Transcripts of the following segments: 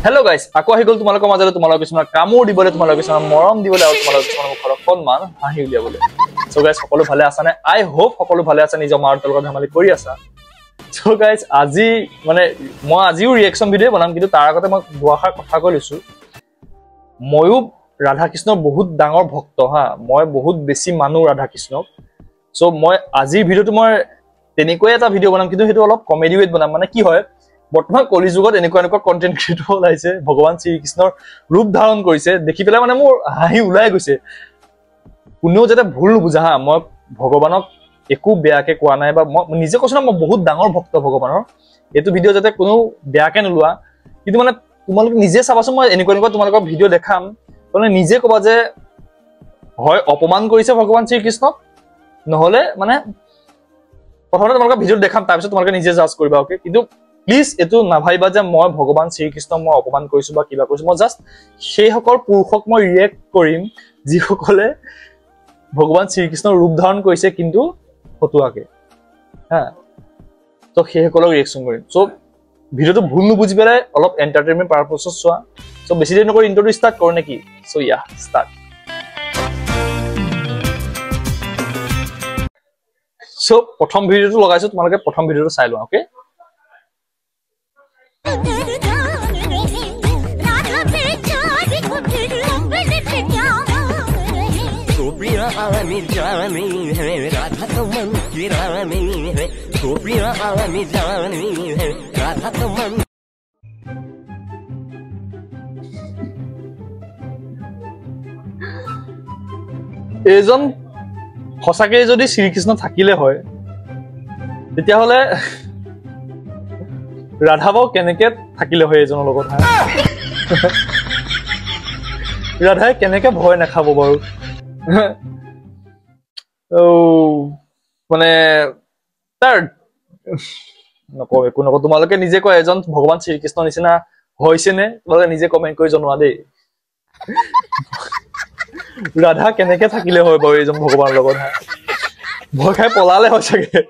Hello guys, aku ahi gol তোমালোকৰ মাজলৈ তোমালোকক কিছুমান কামোৰ দিবলৈ তোমালোকক কিছুমান মৰম দিবলৈ আৰু তোমালোকক কিছুমান মুখৰ সন্মান হাঁহি উলিয়াবলৈ সো গাইস সকলো ভালে আছা নে আই হোপ সকলো ভালে আছে নিজৰ মাৰ তলত ধেমালি কৰি আছা সো গাইস আজি মানে মই আজিও ৰিঅ্যাকচন ভিডিও বনাম কিন্তু তাৰ আগতে মই দুআষাৰ কথা কৈছো ময়ো ৰাধা কৃষ্ণৰ বহুত ডাঙৰ ভক্ত হা মই বহুত বেছি মানু ৰাধা কৃষ্ণক সো মই আজি ভিডিওটো মই তেনেকৈ এটা ভিডিও বনাম কিন্তু হেতু অলপ কমেডি উইথ বনাম মানে কি হয় বৰ্তমান কলিযুগত এনেকুৱা কন্টেন্ট ক্ৰিয়েটৰ ওলাইছে ভগৱান শ্ৰী কৃষ্ণৰ ৰূপ ধাৰণ কৰিছে দেখি পেলাই মানে মোৰ হাঁহি ওলাই গৈছে কোনেও যাতে ভুল বুজা হা মই ভগৱানক একো বেয়াকে কোৱা নাই বা মই নিজে কৈছো না মই বহুত ডাঙৰ ভক্ত ভগৱানৰ এটো ভিডিও যাতে কোনো বেয়াকে নলুৱা কিন্তু মানে তোমালোক নিজে চাবাছো মই এনেকুৱা তোমালোকৰ ভিডিও দেখাম মানে নিজে কবা যে হয় অপমান কৰিছে ভগৱান শ্ৰী কৃষ্ণক নহলে মানে প্ৰথমতে তোমালোকৰ ভিডিও দেখাম তাৰ পিছত তোমালোকে নিজে জাজ কৰিবা ওকে কিন্তু প্লিজ এটো না ভাইবা যে মই ভগৱান শ্ৰী কৃষ্ণক মই অপমান কৰিছো বা কিবা কৰিছো মই জাস্ট সেই সকল পুৰুষক মই ৰিএক্ট কৰিম যি সকলে ভগৱান শ্ৰী কৃষ্ণৰ ৰূপ ধাৰণ কৰিছে কিন্তু ফটুৱাকে হা তো সেই সকলক ৰিএকচন কৰিম সো ভিডিওটো ভুল নুবুজি পেলাই অলপ এন্টাৰটেইনমেন্ট পাৰপসত চোৱা সো বেছি দেৰি নকৰি ইন্ট্ৰোটো ষ্টাৰ্ট কৰো নেকি সো ইয়া ষ্টাৰ্ট সো প্ৰথম ভিডিওটো লগাইছো তোমালোকে প্ৰথম ভিডিওটো চাই লোৱা ওকে এজন সঁচাকে যদি শ্ৰীকৃষ্ণ থাকিলে হয় তেতিয়া হলে ৰাধাবাও কেনেকে থাকিলে হয় এজনৰ লগত ৰাধাই কেনেকে ভয় নাখাব বাৰু ও মানে তাৰ নকও একো নকও তোমালোকে নিজে কয় এজন ভগৱান শ্ৰীকৃষ্ণ নিচিনা হৈছে নে তোমালোকে নিজে কমেন্ট কৰি জনোৱা দেই ৰাধা কেনেকে থাকিলে হয় বাৰু এজন ভগৱানৰ লগত ভয় খাই পলালে হয় চাগে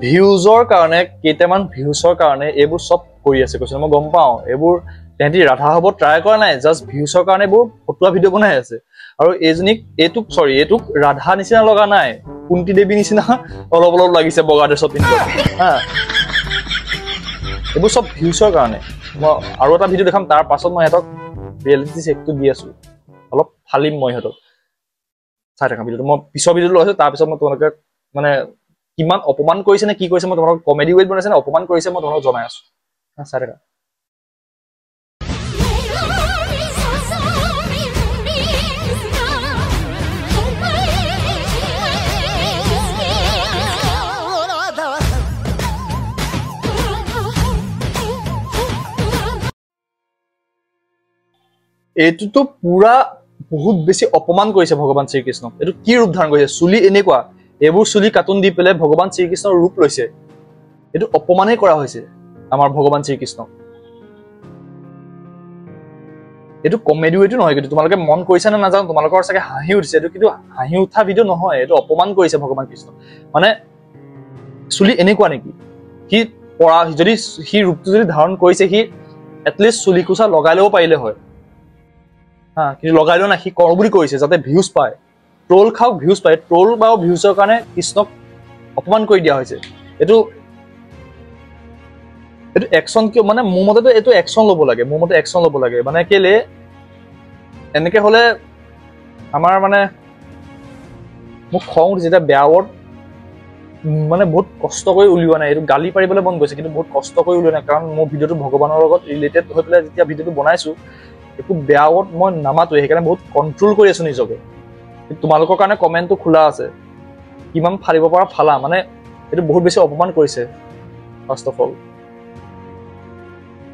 ভিউজৰ কাৰণে কেইটামান ভিউজৰ কাৰণে এইবোৰ সব কৰি আছে কৈছে মই গম পাও এইবোৰ তেহেঁতি ৰাধা হ'ব ট্ৰাই কৰা নাই জাস্ট ভিউজৰ কাৰণে এইবোৰ ফটোৱা ভিডিও বনাই আছে আৰু এজনীক এইটোক ৰাধা নিচিনা লগা নাই কুন্তি দেৱী নিচিনা অলপ অলপ লাগিছে বগা ড্ৰেছত পিন্ধি হা এইবোৰ সব ভিউজৰ কাৰণে মই আৰু এটা ভিডিও দেখাম তাৰ পাছত মই হেতক ৰিয়েলিটি চেকটো দি আছো অলপ ফালিম মই হেতক চাই থাকা ভিডিওটো মই পিছৰ ভিডিওটো লৈছো তাৰ পিছত মই তোমালোকে মানে কিমান অপমান কৰিছে নে কি কৰিছে মই তোমালোকক কমেডি উইথ বনাইছে নে অপমান কৰিছে মই তোমালোকক জনাই আছো চাই থাকা এটোতো পুৰা বহুত বেছি অপমান কৰিছে ভগৱান শ্ৰীকৃষ্ণক এটো কি ৰূপ ধাৰণ কৰিছে চুলি এনেকুৱা এবোৰ চুলি কাটুন দি পেলে ভগৱান শ্ৰীকৃষ্ণৰ ৰূপ লৈছে এটো অপমানেই কৰা হৈছে আমাৰ ভগৱান শ্ৰীকৃষ্ণক এটো কমেডি এটো নহয় কিন্তু তোমালোকে মন কৰিছা না নাজানো তোমালোকৰ চাগে হাঁহি উঠিছে এটো কিন্তু হাঁহি উঠা ভিডিও নহয় এটো অপমান কৰিছে ভগৱান কৃষ্ণ মানে চুলি এনেকুৱা নেকি কি পৰা যদি হি ৰূপটো যদি ধাৰণ কৰিছে হি এটলিষ্ট চুলি কুচা লগাই লব পাৰিলে হয় হা কিন্তু লগাইলো না হি কৰ বুলি কৰিছে যাতে ভিউজ পায় ট্ৰোল খাওক ভিউজ পায় ট্ৰোল বা ভিউজৰ কাৰণে কৃষ্ণক অপমান কৰি দিয়া হৈছে এটো একচন কি মানে মোৰ মতেতো এটো একচন ল'ব লাগে মোৰ মতে একচন ল'ব লাগে মানে কেলে এনেকে হলে আমাৰ মানে মোক খং যেটা বেয়া ৱৰ্ড মানে বহুত কষ্ট কৰি উলিওৱা নাই এটো গালি পাৰিবলৈ মন গৈছে কিন্তু বহুত কষ্ট কৰি উলিওৱা নাই কাৰণ মোৰ ভিডিওটো ভগৱানৰ লগত ৰিলেটেড হৈ পেলাই যেতিয়া ভিডিওটো বনাইছো একো বেয়া ৱৰ্ড মই নামাতো সেইকাৰণে বহুত কন্ট্ৰোল কৰি আছো নিজকে তোমালোকৰ কাৰণে কমেন্টটো খোলা আছে কিমান ফালিব পৰা ফালা মানে এটো বহুত বেছি অপমান কৰিছে ফাৰ্স্ট অফ অল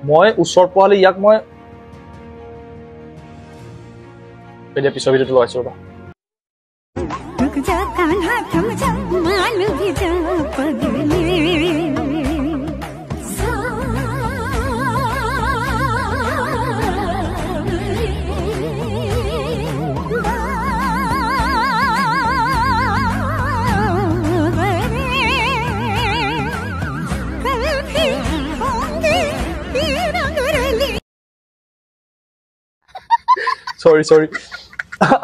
মই উচ্চৰ পোৱালে ইয়াক মই এতিয়া পিছৰ ভিডিওটো লগাইছো ৰবা সৰি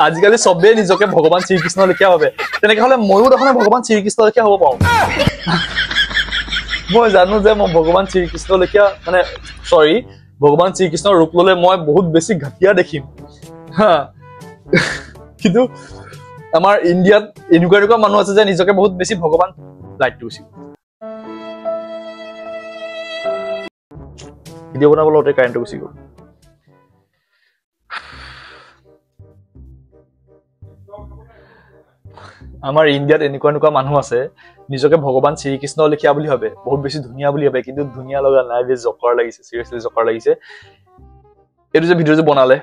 আজিকালি চবে নিজকে ভগৱান শ্ৰীকৃষ্ণ লেখীয়া ভাবে তেনেকে হলে ময়ো দেখোন ভগৱান শ্ৰীকৃষ্ণ লেখীয়া হ'ব পাৰো মই জানো যে মই ভগৱান শ্ৰীকৃষ্ণ লেখীয়া মানে সৰি ভগৱান শ্ৰীকৃষ্ণৰ ৰূপ ললে মই বহুত বেছি ঘাটিয়া দেখিম হা কিন্তু আমাৰ ইণ্ডিয়াত এনেকুৱা মানুহ আছে যে নিজকে বহুত বেছি ভগৱান লাইটটো উচিত ভিডিঅ' বনাবলৈ কাৰেণ্টটো গুচি গ'ল আমাৰ ইণ্ডিয়াত এনেকুৱা মানুহ আছে নিজকে ভগৱান শ্ৰীকৃষ্ণ লেখীয়া বুলি ভাবে বহুত বেছি ধুনীয়া বুলি ভাবে কিন্তু ধুনীয়া লগা নাই বে জকাৰ লাগিছে সিৰিয়াসলি জকাৰ লাগিছে এইটো যে ভিডিঅ' যে বনালে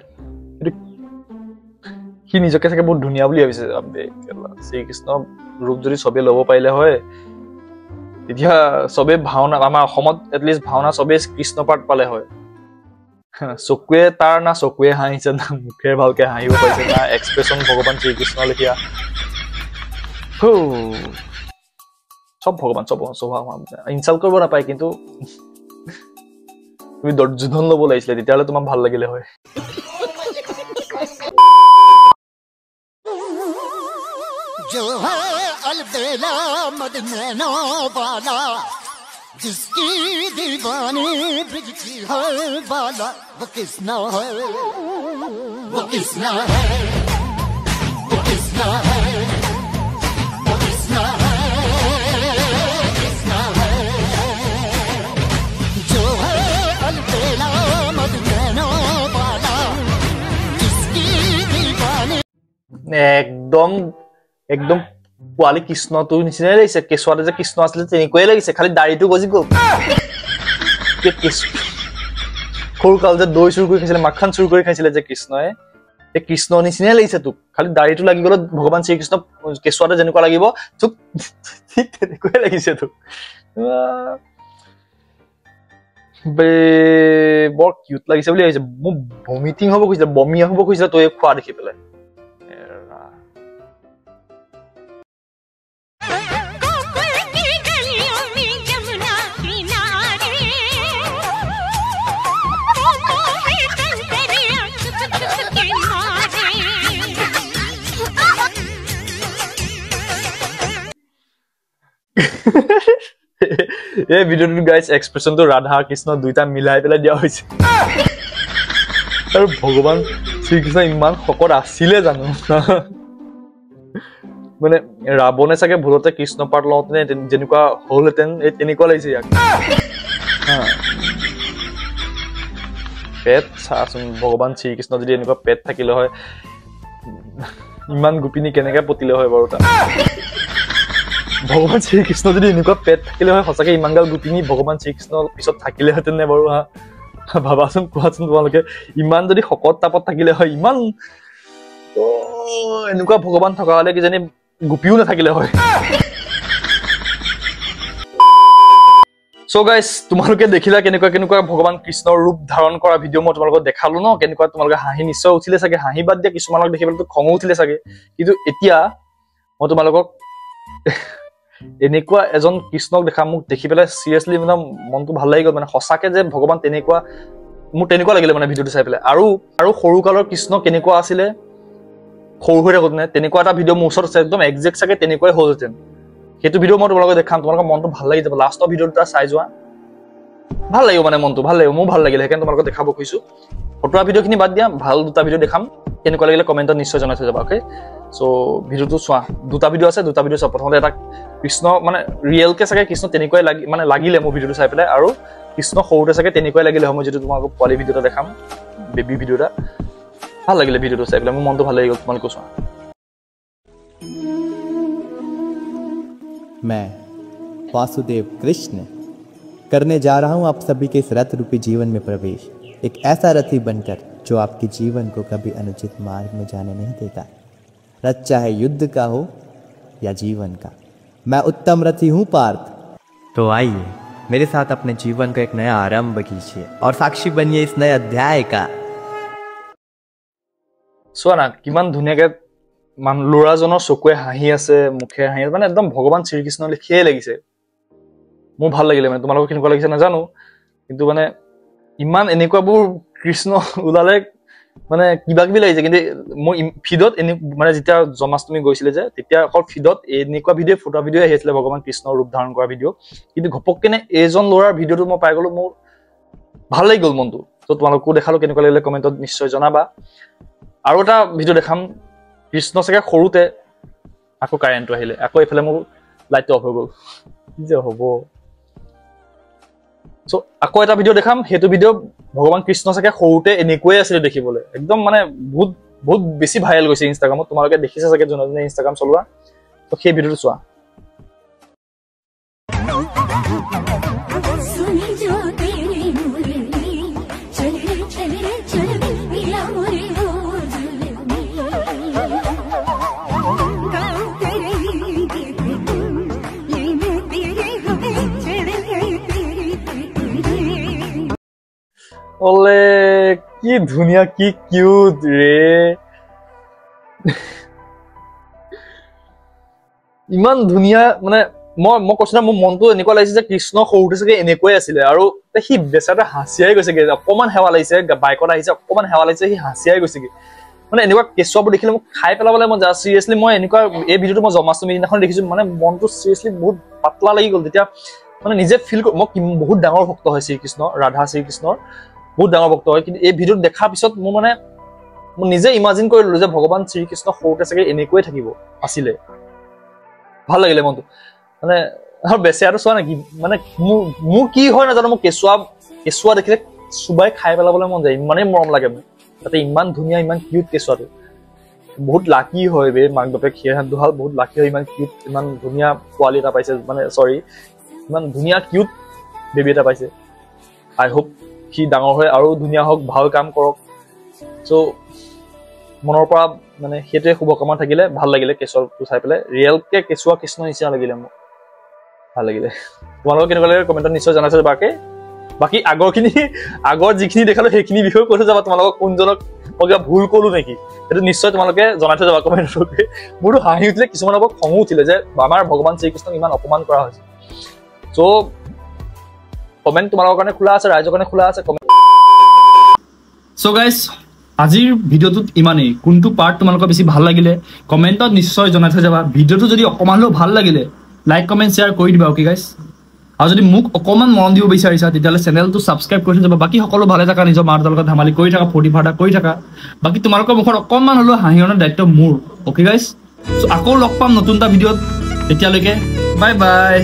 সি নিজকে থাকে বহুত ধুনীয়া বুলি ভাবিছে আবে শ্ৰীকৃষ্ণ ৰূপ যদি সবে ল'ব পাৰিলে হয় তেতিয়া সবে ভাওনা আমাৰ অসমত এটলিষ্ট ভাওনা সবে কৃষ্ণ পাঠ পালে হয় চকুৱে তাৰ না চকুৱে হাঁহিছে না মুখে ভালকে হাঁহিব পাৰিছে না এক্সপ্ৰেছন ভগৱান শ্ৰীকৃষ্ণ লেখীয়া সব ভগৱান সব ইনচাল্ট কৰিব নাপায় কিন্তু তুমি দুৰ্যোধন ল'ব লাগিছিলে তেতিয়াহ'লে তোমাক ভাল লাগিলে হয় जो है अलबेला मदनैनो वाला जिसकी दीवानी ब्रिज की हर वाला वो किसना है वो किसना है वो किसना है वो किसना है किसना है जो है अलबेला मदनैनो वाला जिसकी दीवानी একদম পোৱালি কৃষ্ণটো নিচিনাই লাগিছে কেঁচুৱাতে যে কৃষ্ণ আছিলে তেনেকুৱাই লাগিছে খালি দাড়িটো গজি গ'ল সৰু কাল যে দৈ চুৰ কৰি খাইছিলে মাখন চুৰ কৰি খাইছিলে যে কৃষ্ণই এই কৃষ্ণ নিচিনাই লাগিছে তোক খালি দাড়িটো লাগি গ'ল ভগৱান শ্ৰীকৃষ্ণ কেঁচুৱাতে যেনেকুৱা লাগিব তোক ঠিক তেনেকুৱাই লাগিছে তোক বৰ কিউট লাগিছে বুলি ভাবিছে মোক ভমিটিং হ'ব খুজিছে বমি হ'ব খুজিছে তই খোৱা দেখি পেলাই এই ভিডিঅ'টো গাইজ এক্সপ্ৰেছনটো ৰাধা কৃষ্ণ দুইটা মিলাই পেলাই দিয়া হৈছে আৰু ভগৱান শ্ৰীকৃষ্ণ ইমান শকত আছিলে জানো মানে ৰাৱণে চাগে ভুলতে কৃষ্ণ পাঠ লওঁতে যেনেকুৱা হ'লহেঁতেন এই তেনেকুৱা লাগিছে ইয়াক পেট চাচোন ভগৱান শ্ৰীকৃষ্ণ যদি এনেকুৱা পেট থাকিলে হয় ইমান গোপিনী কেনেকে পতিলে হয় বাৰু তাত ভগৱান শ্ৰীকৃষ্ণ যদি এনেকুৱা পেট থাকিলে হয় সঁচাকে ইমান গাল গোপিনী ভগৱান শ্ৰীকৃষ্ণ পিছত থাকিলেহেঁতেন নে বাৰু হা ভাবাচোন কোৱাচোন তোমালোকে ইমান যদি শকত তাপত থাকিলে হয় ইমান এনেকুৱা ভগৱান থকা হলে কিজানি গোপীও নাথাকিলে হয় So guys, তোমালোকে দেখিলা কেনেকুৱা ভগৱান কৃষ্ণৰ ৰূপ ধাৰণ কৰা ভিডিঅ' মই তোমালোকক দেখালো ন কেনেকুৱা তোমালোকে হাঁহি নিশ্চয় উঠিলে চাগে হাঁহি বাদ দিয়া কিছুমানক দেখিবলৈ খং উঠিলে চাগে কিন্তু এতিয়া মই তোমালোকক এনেকুৱা এজন কৃষ্ণক দেখা মোক দেখি পেলাই সিৰিয়াসলি মানে মনটো ভাল লাগি গ'ল মানে সঁচাকে যে ভগৱান তেনেকুৱা মোৰ তেনেকুৱা লাগিলে মানে ভিডিঅ'টো চাই পেলাই আৰু সৰু কালৰ কৃষ্ণ কেনেকুৱা আছিলে সৰু হৈ থাকোঁতে তেনেকুৱা এটা ভিডিঅ' মোৰ ওচৰত আছে একদম একজেক্ট চাগে তেনেকুৱাই হ'লহেঁতেন সেইটো ভিডিঅ' মই তোমালোকক দেখাম তোমালোকৰ মনটো ভাল লাগি যাব লাষ্টৰ ভিডিঅ'টা চাই যোৱা ভাল লাগিব মানে মনটো ভাল লাগিব মোৰ ভাল লাগিলে সেইকাৰণে তোমালোকক দেখাব খুজিছো ফটোৱা ভিডিঅ'খিনি বাদ দিয়া ভাল দুটা ভিডিঅ' দেখাম কেনেকুৱা লাগিলে কমেণ্টত নিশ্চয় জনাই থৈ যাবা অ'কে সো ভিডিঅ'টো চোৱা দুটা ভিডিঅ' আছে দুটা ভিডিঅ' চোৱা প্ৰথমতে এটা কৃষ্ণ মানে ৰিয়েলকে চাগে কৃষ্ণ তেনেকুৱাই মানে লাগিলে মোৰ ভিডিঅ'টো চাই পেলাই আৰু কৃষ্ণ সৰুতে চাগে তেনেকুৱাই লাগিলে মই যিটো তোমালোকক পোৱালি ভিডিঅ'টা দেখাম বেবী ভিডিঅ'টা ভাল লাগিলে ভিডিঅ'টো চাই পেলাই মোৰ মনটো ভাল লাগি গ'ল তোমালোকে চোৱা मैं वासुदेव कृष्ण करने जा रहा हूं आप सभी के इस रथ रूपी जीवन में प्रवेश एक ऐसा रथी बनकर जो आपके जीवन को कभी अनुचित मार्ग में जाने नहीं देता रथ चाहे युद्ध का हो या जीवन का मैं उत्तम रथी हूँ पार्थ। तो आइए मेरे साथ अपने जीवन का एक नया आरंभ कीजिए और साक्षी बनिए इस नए अध्याय का। চোৱা না কিমান ধুনীয়াকে ল'ৰাজনৰ চকুৱে হাঁহি আছে, মুখে হাঁহি আছে, মানে একদম ভগৱান শ্ৰীকৃষ্ণ লিখিয়ে লাগিছে। মোৰ ভাল লাগিলে, মানে তোমালোকৰ কেনেকুৱা লাগিছে নাজানো, কিন্তু মানে ইমান এনেকুৱাবোৰ কৃষ্ণ ওলালে মানে কিবা কিবি লাগিছে। কিন্তু মোৰ ফিডত মানে যেতিয়া জন্মাষ্টমী গৈছিলে যে তেতিয়া অকল ফিডত এনেকুৱা ভিডিঅ' ফটো ভিডিঅ' আহি আছিলে ভগৱান কৃষ্ণৰ ৰূপ ধাৰণ কৰা ভিডিঅ', কিন্তু ঘপককেনে এইজন ল'ৰাৰ ভিডিঅ'টো মই পাই গলো, মোৰ ভাল লাগি গ'ল মনটো। তো তোমালোকো দেখালো, কেনেকুৱা লাগিলে কমেণ্টত নিশ্চয় জনাবা। আৰু এটা ভিডিঅ' দেখাম কৃষ্ণ চাগে সৰুতে, আকৌ কাৰেণ্টটো আহিলে, আকৌ এইফালে মোৰ লাইটটো অফ হৈ গ'ল, কি যে হ'ব। চ' আকৌ এটা ভিডিঅ' দেখাম, সেইটো ভিডিঅ' ভগৱান কৃষ্ণ চাগে সৰুতে এনেকুৱাই আছিলে দেখিবলৈ, একদম মানে বহুত বহুত বেছি ভাইৰেল গৈছে ইনষ্টাগ্ৰামত। তোমালোকে দেখিছে চাগে যোনে যোনে ইনষ্টাগ্ৰাম চলোৱা, তো সেই ভিডিঅ'টো চোৱা। ওলে কি ধুনীয়া, কি কিউট ৰে, ইমান ধুনীয়া। মানে মই কৈছো না, মোৰ মনটো এনেকুৱা লাগিছে যে কৃষ্ণ সৰুতে চাগে এনেকুৱাই আছিলে, আৰু সি বেচাৰটা হাঁচিয়াই গৈছেগে, অকমান সেৱা লাগিছে, বাইকত আহিছে অকমান সেৱা লাগিছে, সি হাঁচিয়াই গৈছেগে। মানে এনেকুৱা কেঁচুৱাবোৰ দেখিলে মোক খাই পেলাবলৈ মন যায়। চিৰিয়াছলি মই এনেকুৱা এই ভিডিঅ'টো মই জন্মাষ্টমী দিনাখন দেখিছো, মানে মনটো চিৰিয়াছলি বহুত পাতলা লাগি গ'ল। তেতিয়া মানে নিজে ফিল মই বহুত ডাঙৰ ভক্ত হয় শ্ৰীকৃষ্ণ, ৰাধা শ্ৰীকৃষ্ণৰ বহুত ডাঙৰ ভক্ত হয়, কিন্তু এই ভিডিঅ'টো দেখাৰ পিছত মোৰ মানে মই নিজে ইমাজিন কৰি ললো যে ভগৱান শ্ৰীকৃষ্ণ সৰুতে চাগে এনেকুৱাই থাকিব আছিলে। ভাল লাগিলে মনটো। মানে আৰু বেচেৰাটো চোৱা নেকি, মানে মোৰ কি হয় নাজানো, মোৰ কেঁচুৱা দেখিলে চুবাই খাই পেলাবলৈ মন যায়, ইমানেই মৰম লাগে মোৰ। তাতে ইমান ধুনীয়া, ইমান কিউট কেঁচুৱাটো, বহুত লাকি হয় বে মাক বাপেক সিহঁত দুহাল, বহুত লাকি হয়, ইমান কিউট, ইমান ধুনীয়া পোৱালি এটা পাইছে, মানে চৰি ইমান ধুনীয়া কিউট বেবী এটা পাইছে। আই হোপ সি ডাঙৰ হৈ আৰু ধুনীয়া হওক, ভাল কাম কৰক। চ' মনৰ পৰা মানে সেইটোৱে শুভকামনা থাকিলে। ভাল লাগিলে কেঁচুৱাটো চাই পেলাই, ৰিয়েলকে কেঁচুৱা কৃষ্ণ নিচিনা লাগিলে মোৰ, ভাল লাগিলে। তোমালোকৰ কেনেকুৱা লাগিলে কমেণ্টত নিশ্চয় জনাইছে। বাকী আগৰ যিখিনি দেখালো সেইখিনি বিষয়ে কৈ থৈ যাবা। তোমালোকক কোনজনক মই কিবা ভুল কলো নেকি সেইটো নিশ্চয় তোমালোকে জনাই থৈ যাবা কমেণ্টত। মোৰতো হাঁহি উঠিলে, কিছুমান আকৌ খঙো উঠিলে যে আমাৰ ভগৱান শ্ৰীকৃষ্ণক ইমান অপমান কৰা হৈছে। চ' কমেণ্ট তোমালোকৰ কাৰণে খোলা আছে, ৰাইজৰ কাৰণে খোলা আছে। চ' গাইজ আজিৰ ভিডিঅ'টোত ইমানেই। কোনটো পাৰ্ট তোমালোকৰ বেছি ভাল লাগিলে কমেণ্টত নিশ্চয় জনাই থৈ যাবা। ভিডিঅ'টো যদি অকমান হ'লেও ভাল লাগিলে লাইক কমেণ্ট শ্বেয়াৰ কৰি দিবা, অ'কে গাইজ। আৰু যদি মোক অকমান মৰম দিব বিচাৰিছা তেতিয়াহ'লে চেনেলটো ছাবস্ক্ৰাইব কৰি থৈ যাবা। বাকী সকলো ভালে থাকা, নিজৰ মা দেউতাৰ লগত ধেমালি কৰি থাকা, ফূৰ্তি ফাৰ্তা কৰি থাকা। বাকী তোমালোকৰ মুখত অকণমান হ'লেও হাঁহি অনাৰ দায়িত্ব মোৰ, অ'কে গাইজ। চ' আকৌ লগ পাম নতুন এটা ভিডিঅ'ত, তেতিয়ালৈকে বাই বাই।